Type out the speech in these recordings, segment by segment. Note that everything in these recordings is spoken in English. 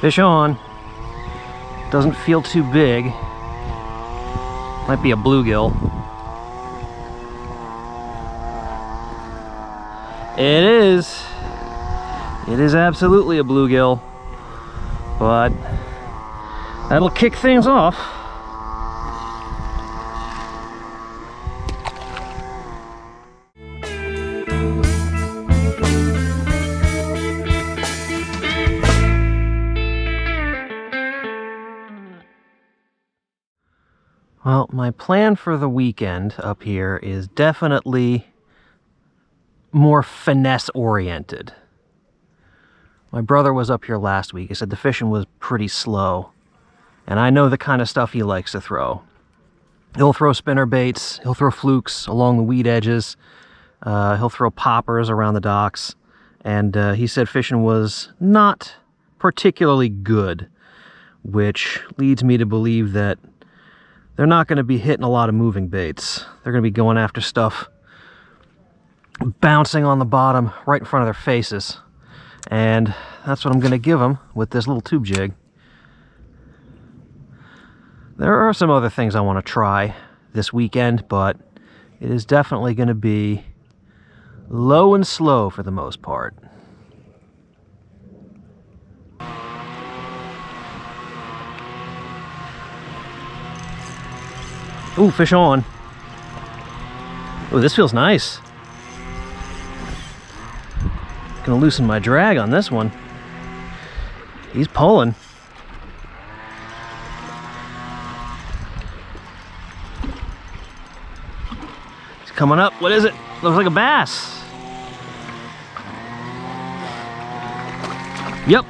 Fish on. Doesn't feel too big. Might be a bluegill. It is. It is absolutely a bluegill. But that'll kick things off. Well, my plan for the weekend up here is definitely more finesse oriented. My brother was up here last week. He said the fishing was pretty slow, and I know the kind of stuff he likes to throw. He'll throw spinner baits, he'll throw flukes along the weed edges, he'll throw poppers around the docks, and he said fishing was not particularly good, which leads me to believe that they're not going to be hitting a lot of moving baits. They're going to be going after stuff bouncing on the bottom right in front of their faces. And that's what I'm going to give them with this little tube jig. There are some other things I want to try this weekend, but it is definitely going to be low and slow for the most part. Ooh, fish on. Ooh, this feels nice. Gonna loosen my drag on this one. He's pulling. He's coming up. What is it? Looks like a bass. Yep.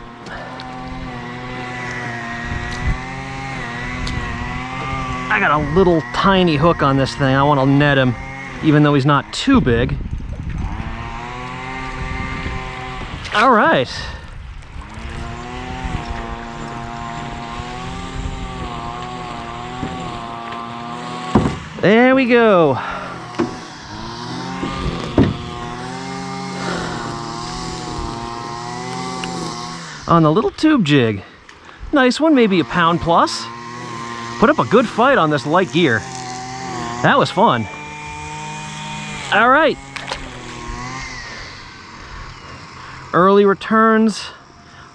I got a little tiny hook on this thing. I want to net him, even though he's not too big. All right. There we go. On the little tube jig. Nice one, maybe a pound plus. Put up a good fight on this light gear. That was fun. All right. Early returns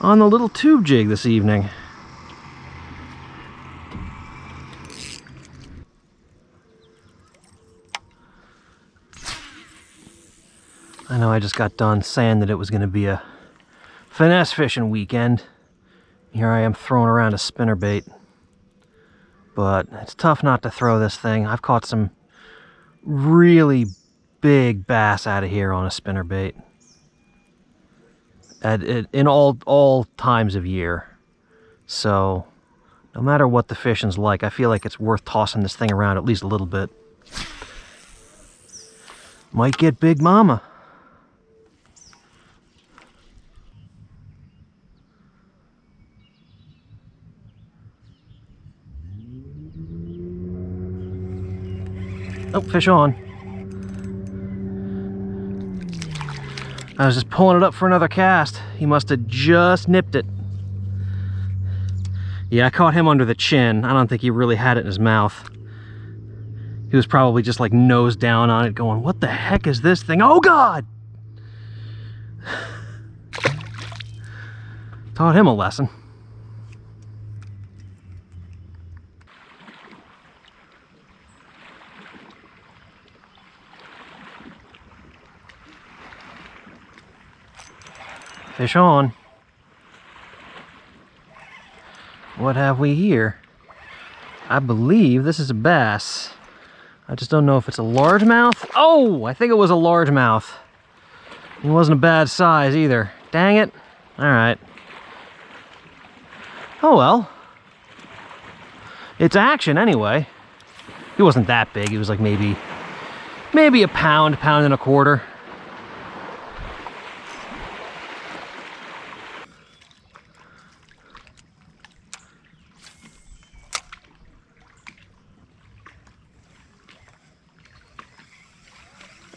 on the little tube jig this evening. I know I just got done saying that it was going to be a finesse fishing weekend. Here I am throwing around a spinnerbait. But it's tough not to throw this thing. I've caught some really big bass out of here on a spinnerbait. In all times of year. So no matter what the fishing's like, I feel like it's worth tossing this thing around at least a little bit. Might get Big Mama. Oh, fish on. I was just pulling it up for another cast. He must have just nipped it. Yeah, I caught him under the chin. I don't think he really had it in his mouth. He was probably just like nose down on it going, what the heck is this thing? Oh God! Taught him a lesson. Fish on. What have we here? I believe this is a bass. I just don't know if it's a largemouth. Oh, I think it was a largemouth. It wasn't a bad size either. Dang it. All right. Oh well. It's action anyway. He wasn't that big. He was like maybe a pound and a quarter.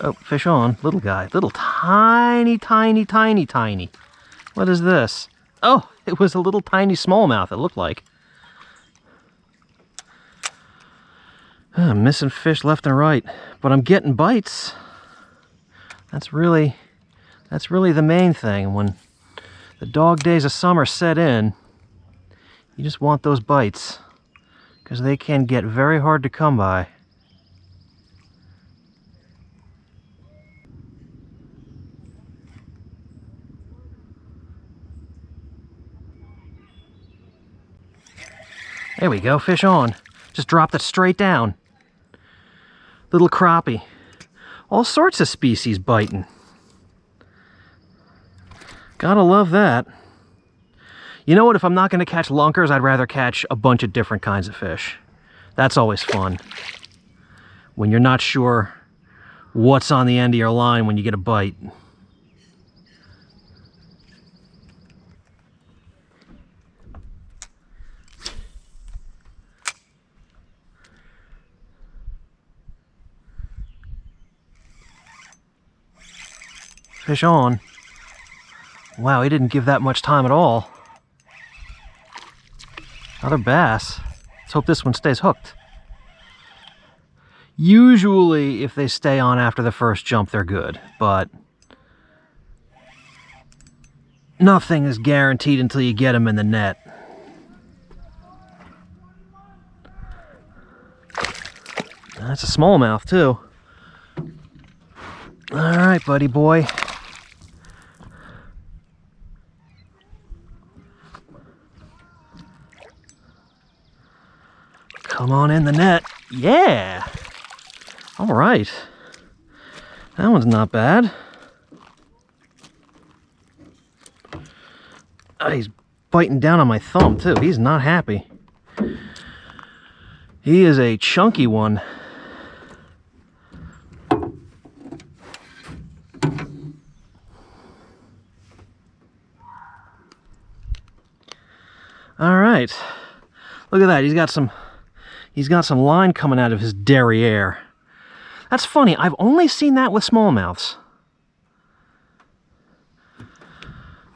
Oh, fish on. Little guy. Little tiny. What is this? Oh, It was a little tiny smallmouth, it looked like. I'm missing fish left and right, but I'm getting bites. That's really the main thing. When the dog days of summer set in, you just want those bites, because they can get very hard to come by. There we go, fish on. Just dropped it straight down. Little crappie. All sorts of species biting. Gotta love that. You know what, if I'm not gonna catch lunkers, I'd rather catch a bunch of different kinds of fish. That's always fun. When you're not sure what's on the end of your line when you get a bite. Fish on. Wow, he didn't give that much time at all. Another bass. Let's hope this one stays hooked. Usually, if they stay on after the first jump, they're good, but nothing is guaranteed until you get them in the net. That's a smallmouth, too. All right, buddy boy. Come on in the net. Yeah! All right. That one's not bad. Oh, he's biting down on my thumb, too. He's not happy. He is a chunky one. All right. Look at that. He's got some line coming out of his derriere. That's funny. I've only seen that with smallmouths.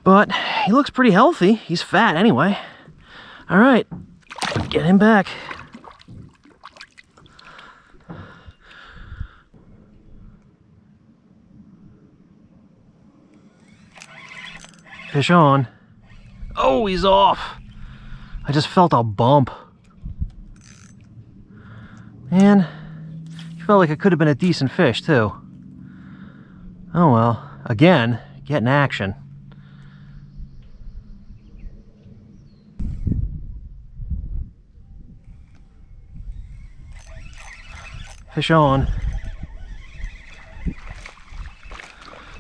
But he looks pretty healthy. He's fat anyway. All right. Get him back. Fish on. Oh, he's off. I just felt a bump. Man, felt like it could have been a decent fish, too. Oh well. Again, getting action. Fish on.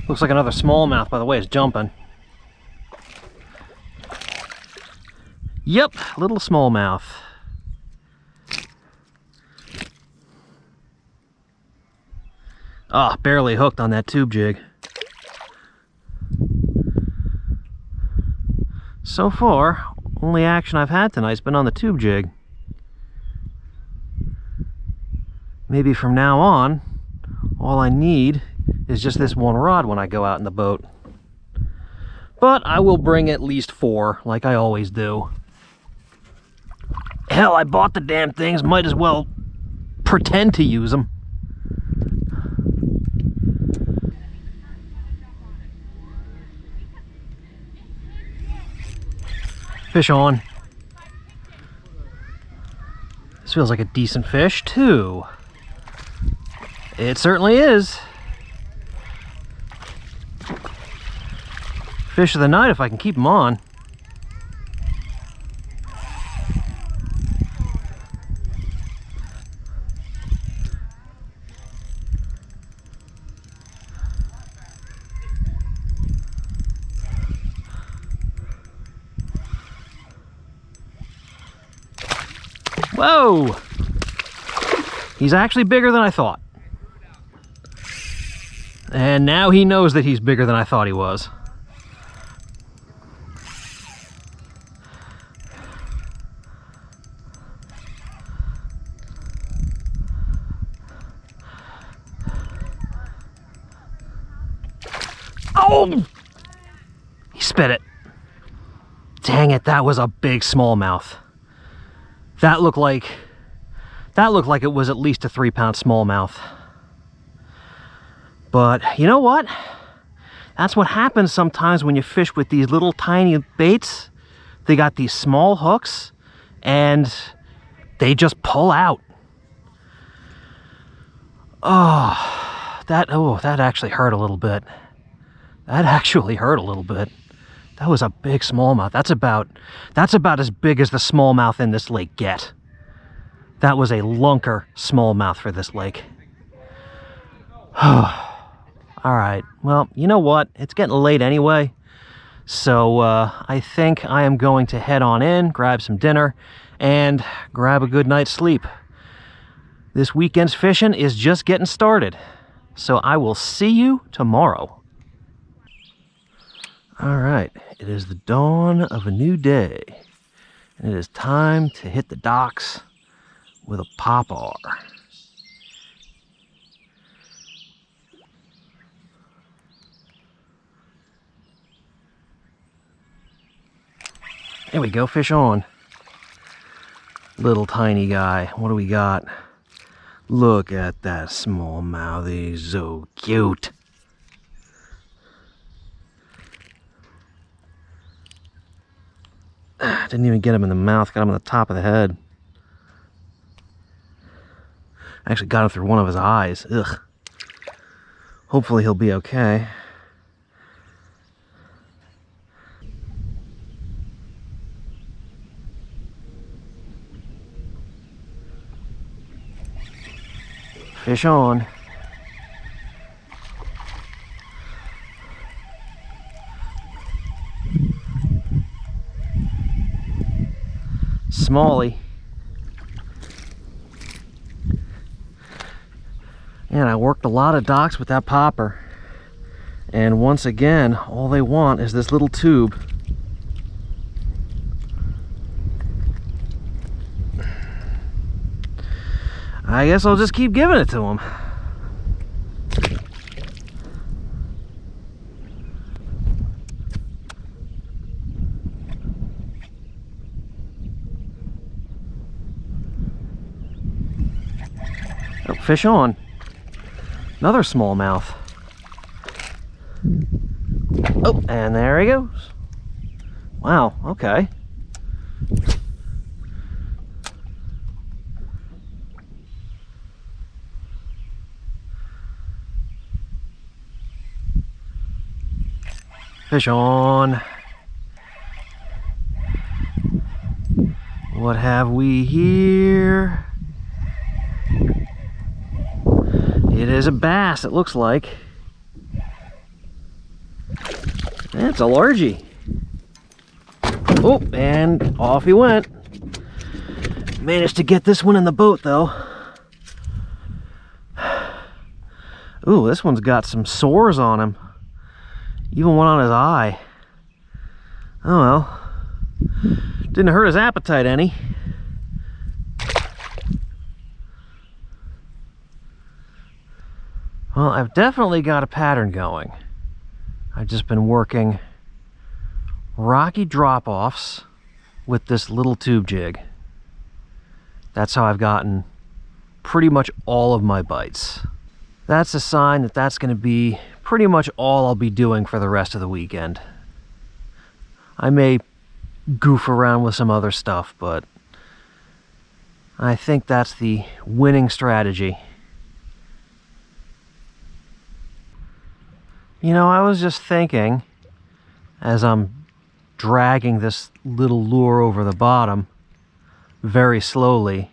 Looks like another smallmouth by the way it's jumping. Yep, little smallmouth. Ah, barely hooked on that tube jig. So far, only action I've had tonight's been on the tube jig. Maybe from now on, all I need is just this one rod when I go out in the boat. But I will bring at least 4, like I always do. Hell, I bought the damn things, might as well pretend to use them. Fish on. This feels like a decent fish, too. It certainly is. Fish of the night if I can keep them on. Whoa! He's actually bigger than I thought. And now he knows that he's bigger than I thought he was. Oh! He spit it. Dang it, that was a big smallmouth. That looked like it was at least a 3-pound smallmouth. But you know what? That's what happens sometimes when you fish with these little tiny baits. They got these small hooks and they just pull out. Oh, that actually hurt a little bit. That actually hurt a little bit. That was a big smallmouth. That's about as big as the smallmouth in this lake get. That was a lunker smallmouth for this lake. All right, well, you know what? It's getting late anyway. So I think I am going to head on in, grab some dinner, and grab a good night's sleep. This weekend's fishing is just getting started. So I will see you tomorrow. All right, it is the dawn of a new day. And it is time to hit the docks with a popper. There we go, fish on. Little tiny guy. What do we got? Look at that smallmouth. He's so cute. Didn't even get him in the mouth. Got him on the top of the head. Actually got him through one of his eyes. Ugh. Hopefully he'll be okay. Fish on. Smallie. And I worked a lot of docks with that popper. And once again, all they want is this little tube. I guess I'll just keep giving it to him. Oh, fish on. Another smallmouth. Oh, and there he goes. Wow, okay. Fish on. What have we here? It is a bass, it looks like. That's a largie. Oh, and off he went. Managed to get this one in the boat, though. Ooh, this one's got some sores on him. Even one on his eye. Oh well. Didn't hurt his appetite any. Well, I've definitely got a pattern going. I've just been working rocky drop-offs with this little tube jig. That's how I've gotten pretty much all of my bites. That's a sign that that's going to be pretty much all I'll be doing for the rest of the weekend. I may goof around with some other stuff, but I think that's the winning strategy. You know, I was just thinking, as I'm dragging this little lure over the bottom very slowly,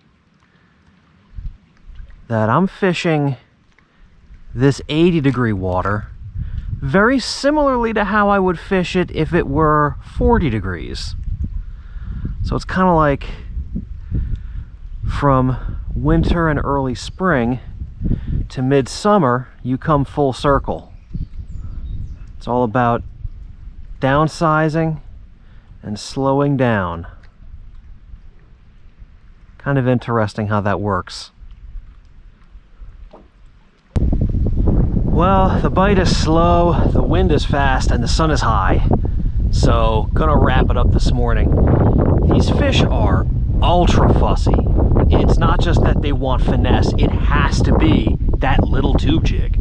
that I'm fishing this 80-degree water very similarly to how I would fish it if it were 40 degrees. So it's kind of like from winter and early spring to midsummer, you come full circle. It's all about downsizing and slowing down. Kind of interesting how that works. Well, the bite is slow, the wind is fast, and the sun is high. So, gonna wrap it up this morning. These fish are ultra fussy. It's not just that they want finesse, it has to be that little tube jig.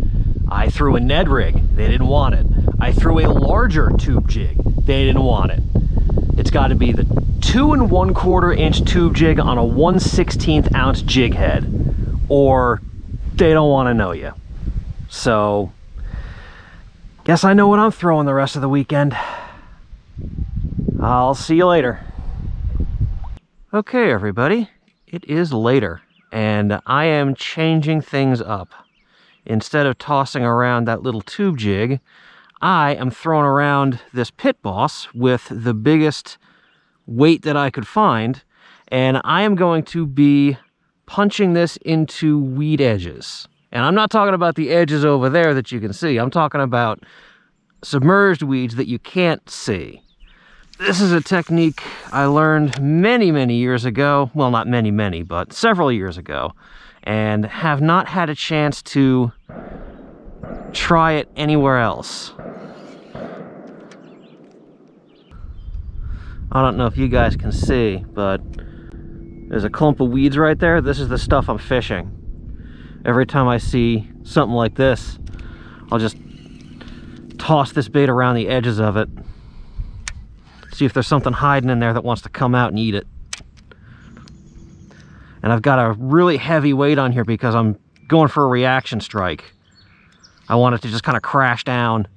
I threw a Ned rig, they didn't want it. I threw a larger tube jig, they didn't want it. It's got to be the 2 1/4 inch tube jig on a 1/16 ounce jig head, or they don't want to know you. So, guess I know what I'm throwing the rest of the weekend. I'll see you later. Okay, everybody, it is later, and I am changing things up. Instead of tossing around that little tube jig, I am throwing around this Pit Boss with the biggest weight that I could find, and I am going to be punching this into weed edges. And I'm not talking about the edges over there that you can see. I'm talking about submerged weeds that you can't see. This is a technique I learned many, many years ago. Well, not many, but several years ago, and have not had a chance to try it anywhere else. I don't know if you guys can see, but there's a clump of weeds right there. This is the stuff I'm fishing. Every time I see something like this, I'll just toss this bait around the edges of it. See if there's something hiding in there that wants to come out and eat it. And I've got a really heavy weight on here because I'm going for a reaction strike. I want it to just kind of crash down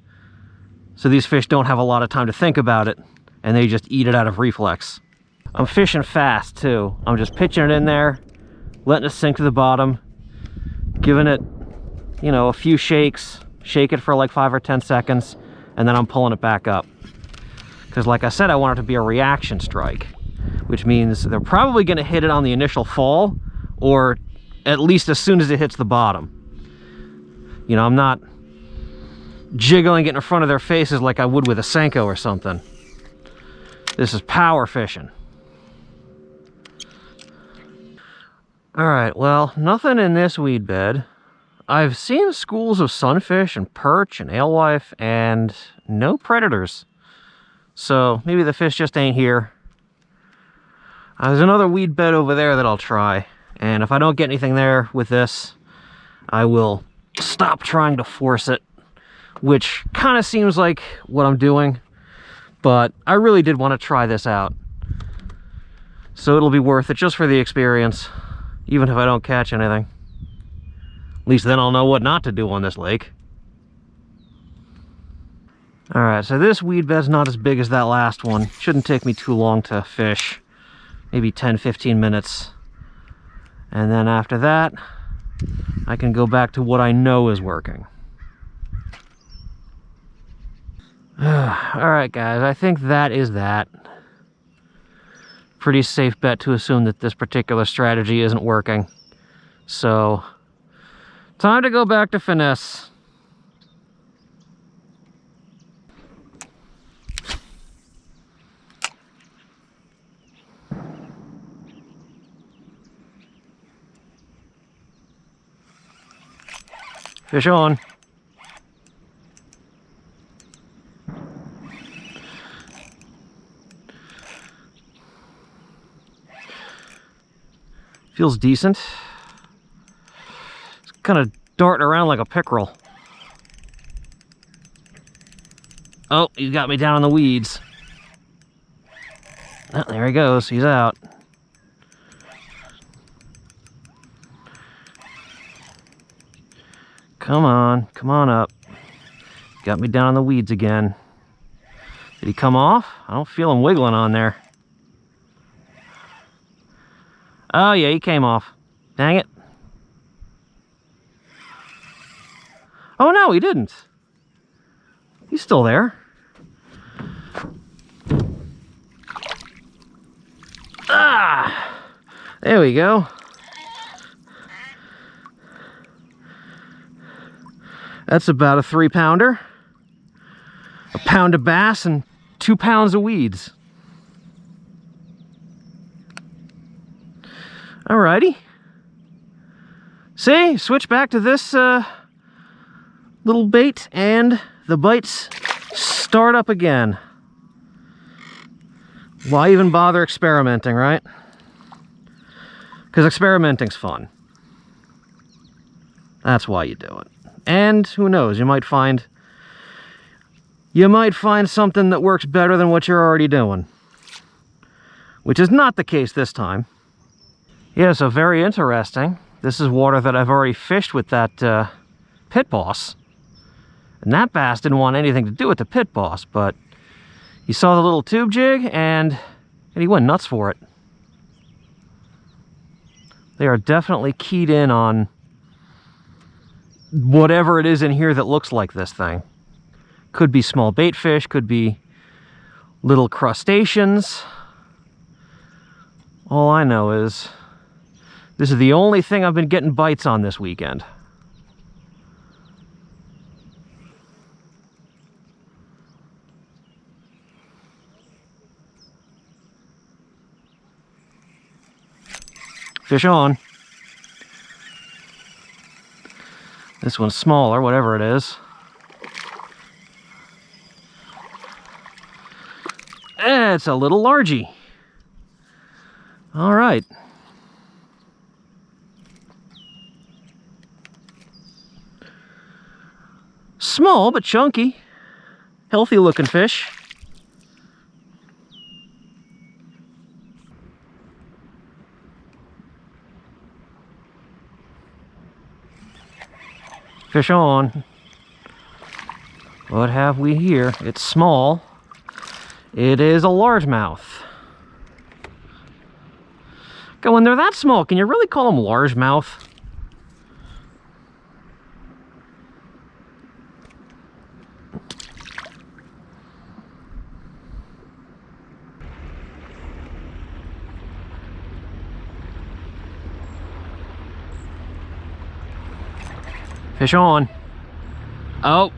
so these fish don't have a lot of time to think about it and they just eat it out of reflex. I'm fishing fast too. I'm just pitching it in there, letting it sink to the bottom, giving it, you know, a few shakes, shake it for like 5 or 10 seconds, and then I'm pulling it back up. Because like I said, I want it to be a reaction strike, which means they're probably going to hit it on the initial fall, or at least as soon as it hits the bottom. You know, I'm not jiggling it in front of their faces like I would with a Senko or something. This is power fishing. All right, well, nothing in this weed bed. I've seen schools of sunfish and perch and alewife and no predators. So maybe the fish just ain't here. There's another weed bed over there that I'll try. And if I don't get anything there with this, I will stop trying to force it, which kind of seems like what I'm doing. But I really did want to try this out. So it'll be worth it just for the experience, even if I don't catch anything. At least then I'll know what not to do on this lake. All right, so this weed bed's not as big as that last one. Shouldn't take me too long to fish. Maybe 10-15 minutes. And then after that, I can go back to what I know is working. Alright guys, I think that is that. Pretty safe bet to assume that this particular strategy isn't working. So, time to go back to Finesse. Fish on. Feels decent. It's kind of darting around like a pickerel. Oh, he's got me down in the weeds. Oh, there he goes. He's out. Come on up. Got me down in the weeds again. Did he come off? I don't feel him wiggling on there. Oh yeah, he came off. Dang it. Oh no, he didn't. He's still there. Ah! There we go. That's about a 3-pounder. A pound of bass and 2 pounds of weeds. Alrighty. See, switch back to this little bait and the bites start up again. Why even bother experimenting, right? Because experimenting's fun. That's why you do it. And who knows, you might find something that works better than what you're already doing. Which is not the case this time. Yeah, so very interesting. This is water that I've already fished with that pit boss. And that bass didn't want anything to do with the pit boss, but he saw the little tube jig and he went nuts for it. They are definitely keyed in on whatever it is in here that looks like this thing. Could be small bait fish, could be little crustaceans. All I know is this is the only thing I've been getting bites on this weekend. Fish on. This one's smaller, whatever it is. It's a little largy. All right. Small but chunky. Healthy looking fish. Fish on. What have we here? It's small. It is a largemouth. God, when they're that small, can you really call them largemouth? Fish on. Oh.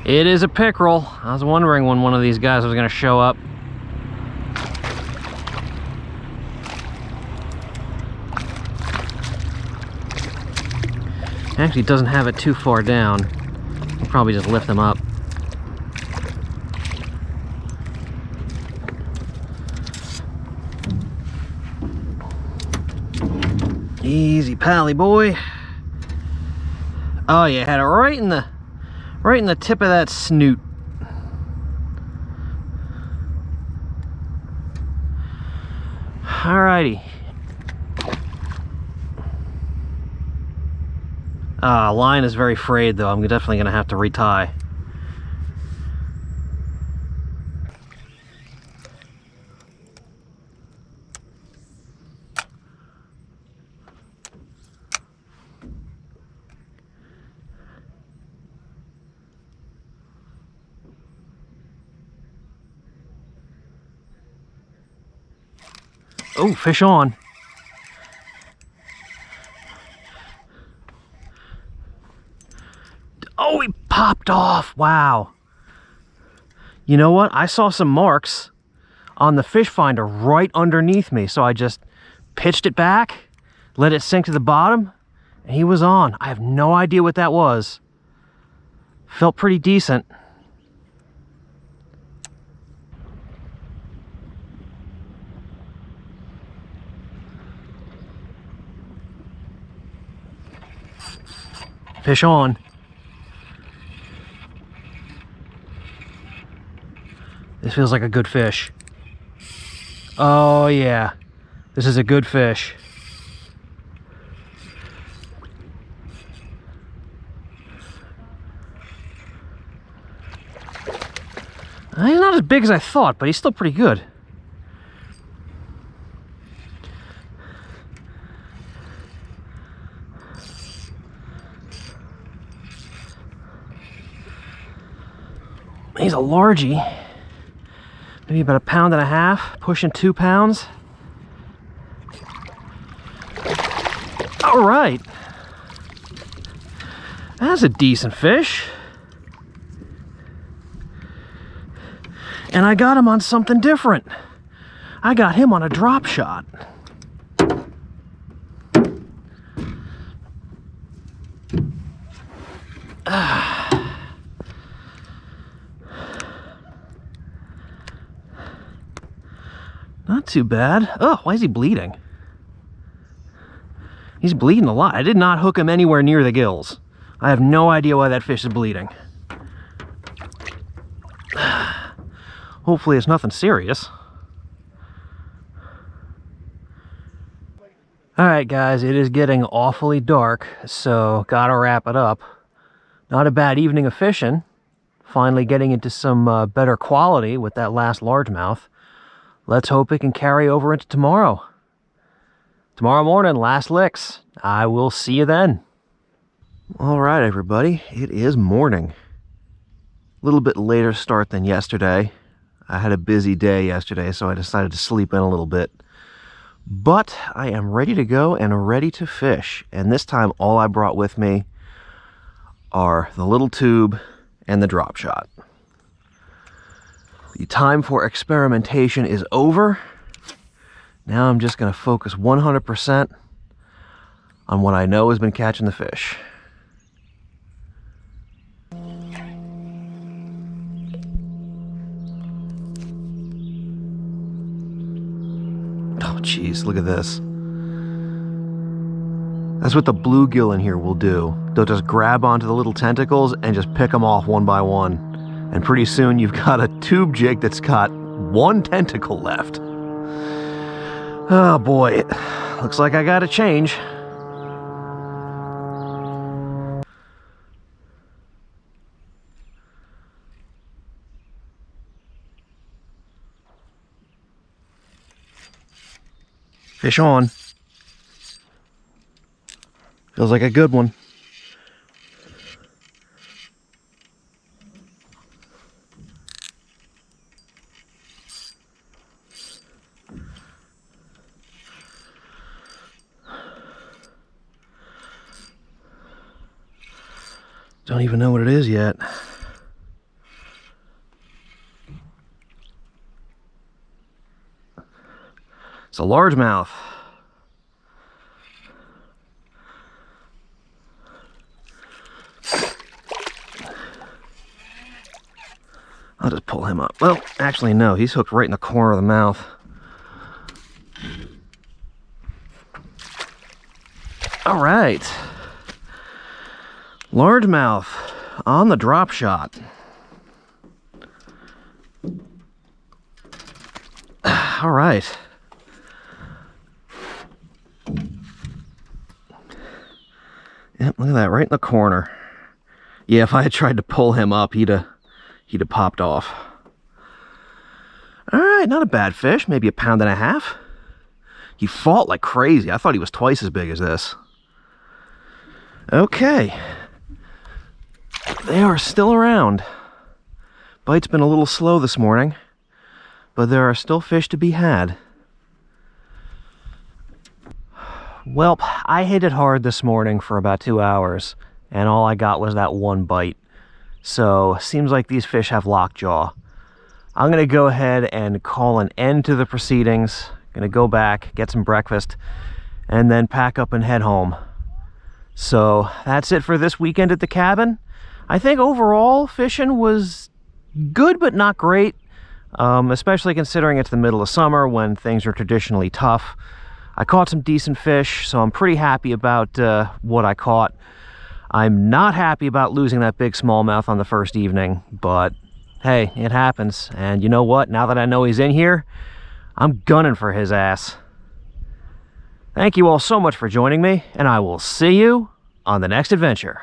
It is a pickerel. I was wondering when one of these guys was going to show up. Actually, it doesn't have it too far down. I'll probably just lift them up. Easy pally boy. Oh yeah, had it right in the tip of that snoot. Alrighty. Line is very frayed though. I'm definitely gonna have to retie. Oh, fish on. Oh, he popped off. Wow. You know what? I saw some marks on the fish finder right underneath me, so I just pitched it back, let it sink to the bottom, and he was on. I have no idea what that was. Felt pretty decent. Fish on. This feels like a good fish. Oh yeah, this is a good fish. He's not as big as I thought, but he's still pretty good. He's a largie. Maybe about 1.5 pounds, pushing 2 pounds. All right. That's a decent fish. And I got him on something different. I got him on a drop shot. Not too bad. Oh, why is he bleeding? He's bleeding a lot. I did not hook him anywhere near the gills. I have no idea why that fish is bleeding. Hopefully it's nothing serious. Alright guys, it is getting awfully dark, so gotta wrap it up. Not a bad evening of fishing. Finally getting into some better quality with that last largemouth. Let's hope it can carry over into tomorrow. Tomorrow morning, last licks. I will see you then. Alright everybody, it is morning. A little bit later start than yesterday. I had a busy day yesterday, so I decided to sleep in a little bit. But I am ready to go and ready to fish. And this time all I brought with me are the little tube and the drop shot. The time for experimentation is over. Now I'm just going to focus 100% on what I know has been catching the fish. Oh jeez, look at this. That's what the bluegill in here will do. They'll just grab onto the little tentacles and just pick them off one by one. And pretty soon you've got a tube jig that's got one tentacle left. Oh boy, looks like I gotta change. Fish on. Feels like a good one. Don't even know what it is yet. It's a largemouth. I'll just pull him up. Well, actually no, he's hooked right in the corner of the mouth. All right. Largemouth on the drop shot. All right. Yep, look at that, right in the corner. Yeah, if I had tried to pull him up, he'd have popped off. All right, not a bad fish, maybe 1.5 pounds. He fought like crazy. I thought he was twice as big as this. Okay. They are still around. Bite's been a little slow this morning, but there are still fish to be had. Well, I hit it hard this morning for about 2 hours, and all I got was that one bite. So, seems like these fish have lockjaw. I'm going to go ahead and call an end to the proceedings. Going to go back, get some breakfast, and then pack up and head home. So, that's it for this weekend at the cabin. I think overall, fishing was good but not great, especially considering it's the middle of summer when things are traditionally tough. I caught some decent fish, so I'm pretty happy about what I caught. I'm not happy about losing that big smallmouth on the first evening, but hey, it happens. And you know what? Now that I know he's in here, I'm gunning for his ass. Thank you all so much for joining me, and I will see you on the next adventure.